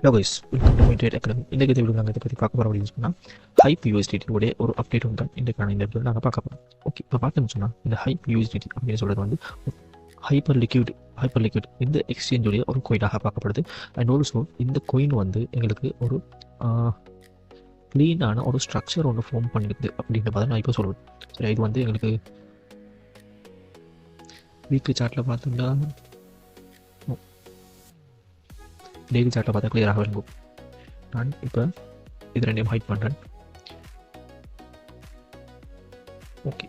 Hello guys, welcome to trade academy. இன்றைக்கு video நாங்கள் இதை பற்றி பார்க்க போகிறோம் அப்படின்னு சொன்னால் ஹைப் யூஎஸ்டிடியோடைய ஒரு அப்டேட் வந்து இன்றைக்கான இந்த வீடியோ நாங்கள் பார்க்க போகிறோம். ஓகே, இப்போ பார்த்தோம்னு சொன்னால் இந்த ஹைப் யூஎஸ்டிடி அப்படின்னு சொல்கிறது வந்து ஹைப்பர் லிக்விட் இந்த எக்ஸ்சேஞ்சோடைய ஒரு கோயினாக பார்க்கப்படுது. அண்ட் ஆல்சோ இந்த கோயின் வந்து எங்களுக்கு ஒரு க்ளீனான ஒரு ஸ்ட்ரக்சர் ஒன்று ஃபார்ம் பண்ணிடுது அப்படின்ற மாதிரி நான் இப்போ சொல்லுவேன். சரி, இது வந்து எங்களுக்கு வீக்லி சார்ட்டில் பார்த்தோம்னா டெய்லி சார்ட்டில் பார்த்தா கிளியராக விளங்கும். நான் இப்போ இது ரெண்டையும் ஹைட் பண்ணுறேன். ஓகே,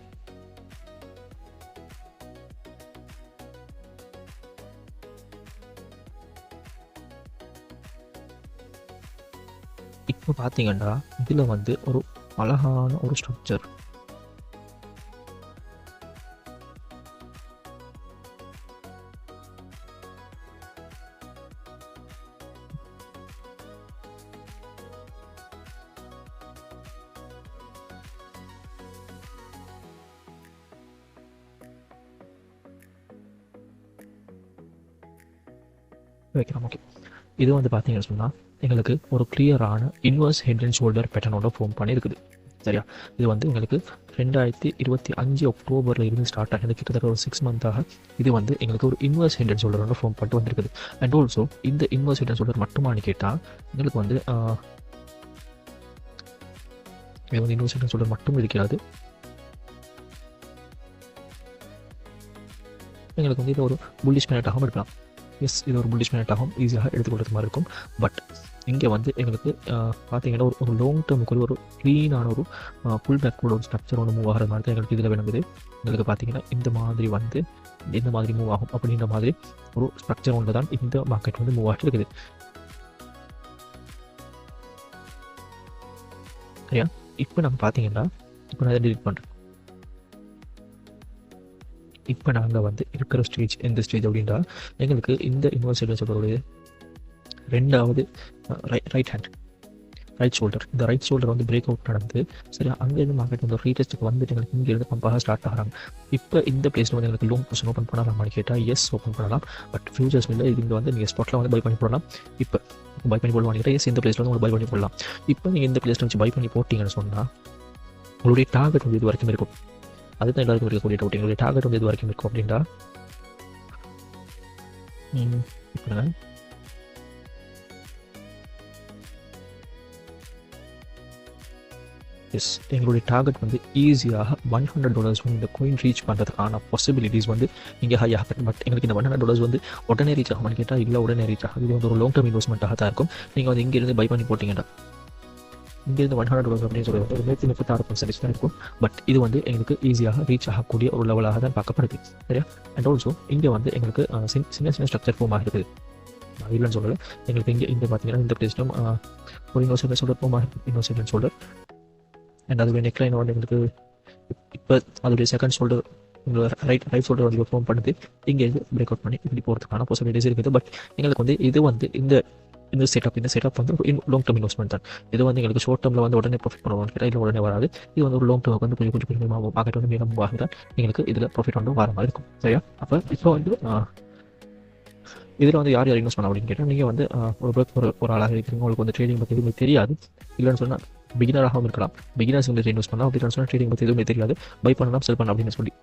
இப்போ பார்த்தீங்கன்னா இதில் வந்து ஒரு அழகான ஒரு ஸ்ட்ரக்சர் வைக்கலாம். ஓகே, இது வந்து பார்த்தீங்கன்னு சொன்னால் எங்களுக்கு ஒரு கிளியரான இன்வர்ஸ் ஹெட் அண்ட் ஷோல்டர் பேட்டர்னோட ஃபார்ம் பண்ணியிருக்குது. சரியா, இது வந்து எங்களுக்கு 2025 அக்டோபரில் இருந்து ஸ்டார்ட் ஆகிது. கிட்டத்தட்ட ஒரு 6 மந்த்தாக இது வந்து எங்களுக்கு ஒரு இன்வர்ஸ் ஹெட் அண்ட் ஷோல்டரோட ஃபார்ம் பண்ணிட்டு வந்திருக்குது. அண்ட் ஆல்சோ இந்த இன்வர்ஸ் ஹெட் அண்ட் ஷோல்டர் மட்டுமானு கேட்டால் எங்களுக்கு வந்து இது வந்து இன்வர்ஸ் ஹெட் அண்ட் ஷோல்டர் மட்டும் இருக்கிறது. எங்களுக்கு வந்து இது ஒரு புல்லிஷ் மேனட்டாகவும் இருக்கலாம். எஸ், இது ஒரு புல்லிஷ் மேனட்டாகவும் ஈஸியாக எடுத்துக்கொள்றது மாதிரி இருக்கும். பட் இங்கே வந்து எங்களுக்கு பார்த்தீங்கன்னா ஒரு லாங் டேர்முக்கு ஒரு க்ளீனான ஒரு புல் பேக்கோட ஒரு ஸ்ட்ரக்சர் ஒன்று மூவ் ஆகிற மாதிரி தான் எங்களுக்கு இதில் விளங்குது. எங்களுக்கு பார்த்தீங்கன்னா இந்த மாதிரி வந்து இந்த மாதிரி மூவ் ஆகும் அப்படின்ற மாதிரி ஒரு ஸ்ட்ரக்சர் ஒன்று தான் இந்த மார்க்கெட் வந்து மூவ் ஆகிட்டு இருக்குது. சரியா, இப்போ நம்ம பார்த்தீங்கன்னா இப்போ நான் இதை டிலீட் பண்ணுறேன். இப்போ நாங்கள் வந்து இருக்கிற ஸ்டேஜ் எந்த ஸ்டேஜ் அப்படின்றா எங்களுக்கு இந்த இன்வர்ஸ் சொல்கிறோடைய ரெண்டாவது ரைட் ஷோல்டர். இந்த ரைட் ஷோல்டர் வந்து பிரேக் அவுட் நடந்து சரியா அங்கேருந்து மார்க்கெட் வந்து ரீடெஸ்ட்டுக்கு வந்துட்டு எங்களுக்கு இங்கேருந்து பம்பாக ஸ்டார்ட் ஆகிறாங்க. இப்போ இந்த பிளேஸில் வந்து எங்களுக்கு லோன் பொசிஷன் ஓப்பன் பண்ணலாமான்னு கேட்டால் எஸ், ஓப்பன் பண்ணலாம். பட் ஃபியூச்சர்ஸ் இல்லை, இது இங்கே வந்து நீங்கள் ஸ்பாட்டில் வந்து பை பண்ணி போடலாம். இப்போ பை பண்ணி போடுவாங்க. எஸ், இந்த பிளேஸில் வந்து உங்களுக்கு பை பண்ணி போடலாம். இப்போ நீங்கள் இந்த பிளேஸில் வச்சு பை பண்ணி போட்டிங்கன்னு சொன்னால் உங்களுடைய டார்கெட் வந்து இது வரைக்கும் இருக்கும். அதுதான் எல்லாருக்கும் இருக்கக்கூடிய டவுட். எங்களுடைய டார்கெட் வந்து இது வரைக்கும் இருக்கும் அப்படின்டா இப்போ எஸ், எங்களுடைய டார்கெட் வந்து ஈஸியாக $100 இந்த கோயின் ரீச் பண்ணுறதுக்கான பாசிபிலிட்டிஸ் வந்து இங்கே ஹை ஆகும். பட் எங்களுக்கு இந்த $100 வந்து உடனே ரீச் ஆகுமான்னு கேட்டால் இல்லை, உடனே ரீச் ஆகும். இது வந்து ஒரு லாங் டேர்ம் இன்வெஸ்ட்மெண்ட்டாக தான் இருக்கும். நீங்கள் வந்து இங்கேருந்து பை பண்ணி போட்டிங்கன்னா இங்கேருந்து $100 அப்படின்னு சொல்லுவாங்க, ஒரு 136% தான் இருக்கும். பட் இது வந்து எங்களுக்கு ஈஸியாக ரீச் ஆகக்கூடிய ஒரு லெவலாக தான் பார்க்கப்படுது. சரியா, அண்ட் ஆல்சோ இங்கே வந்து எங்களுக்கு சின்ன ஸ்ட்ரக்சர் ஃபார்ம் ஆகிருக்குது. இல்லைன்னு சொல்லலை, எங்களுக்கு இங்கே இந்த பார்த்தீங்கன்னா இந்த பிளேஸ்லும் ஒரு இன்னொரு ஷோல்டர் ஃபார்ம் ஆகிருக்கு. இன்னொரு ஷோல்டர் அண்ட் அதுவே நெக்லைன் வந்து எங்களுக்கு இப்போ அதோடைய செகண்ட் ஷோல்டர் ரைட் ஷோல்டர் வந்து ஃபார்ம் பண்ணுது. இங்கே இது பிரேக் அவுட் பண்ணி இப்படி போகிறதுக்கான பாசிபிலிட்டிஸ் இருக்குது. பட் எங்களுக்கு வந்து இது வந்து இந்த செட்டப் வந்து லாங் டேர்ம் இன்வெஸ்ட்மெண்ட் தான். இது வந்து எங்களுக்கு ஷார்ட் டேர்மில் வந்து உடனே ப்ராஃபிட் பண்ணுவோம் கேட்டால் இல்லை, உடனே வராது. இது வந்து ஒரு லாங் டேர்முக்கு வந்து கொஞ்சம் மார்க்கெட் வந்து மிக மூவ் ஆகுதான் எங்களுக்கு இதில் ப்ராஃபிட் வந்து வர மாதிரி இருக்கும். சரியா, அப்போ இப்போ வந்து இதில் வந்து யார் இன்வெஸ்ட் பண்ண அப்படின்னு கேட்டால் நீங்கள் வந்து ஒரு ஆளாக இருக்கிறீங்க, உங்களுக்கு வந்து ட்ரேடிங் பற்றி எதுவுமே தெரியாது. இல்லைன்னு சொன்னால் பிகினராகவும் இருக்கலாம். பிகினர்ஸ் வந்து இன்வெஸ்ட் பண்ணலாம் அப்படின்னு சொன்னால் ட்ரேடிங் பற்றி எதுவுமே தெரியாது, பை பண்ணலாம் செல் பண்ணலாம் அப்படின்னு சொல்லி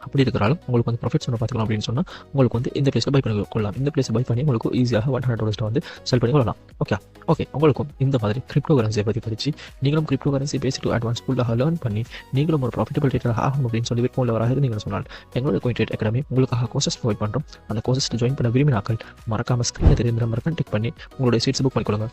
அப்படி இருக்கிறாலும் உங்களுக்கு வந்து ப்ராஃபிட்ஸ் ஒன்று பார்த்துக்கலாம் அப்படின்னு சொன்னால் உங்களுக்கு வந்து இந்த பிளேஸில் பை பண்ணி கொள்ளலாம். இந்த பிளேஸை பை பண்ணி உங்களுக்கு ஈஸியாக $100 வந்து செல் பண்ணி கொள்ளலாம். ஓகே, உங்களுக்கும் இந்த மாதிரி கிரிப்டோ கரன்சியை பற்றி படித்து நீங்களும் கிரிப்டோ கரன்சி பேசிட்டு அட்வான்ஸ் ஃபுல்லாக லேர்ன் பண்ணி நீங்களும் ஒரு ப்ராஃபிட்டபிள் ட்ரேடராக ஆகும் அப்படின்னு சொல்லி விற்போம் வராது நீங்கள் சொன்னால் எங்களோட கோயின் ட்ரேட் அகாடமி உங்களுக்காக கோர்சஸ் ப்ரொவைட் பண்ணுறோம். அந்த கோர்சஸில் ஜாயின் பண்ண விரும்பினாக்கள் மறக்காமல் ஸ்க்ரீனை தெரிந்த மறக்காம டிக் பண்ணி உங்களுடைய சீட்ஸ் புக் பண்ணிக்கொள்ளுங்க.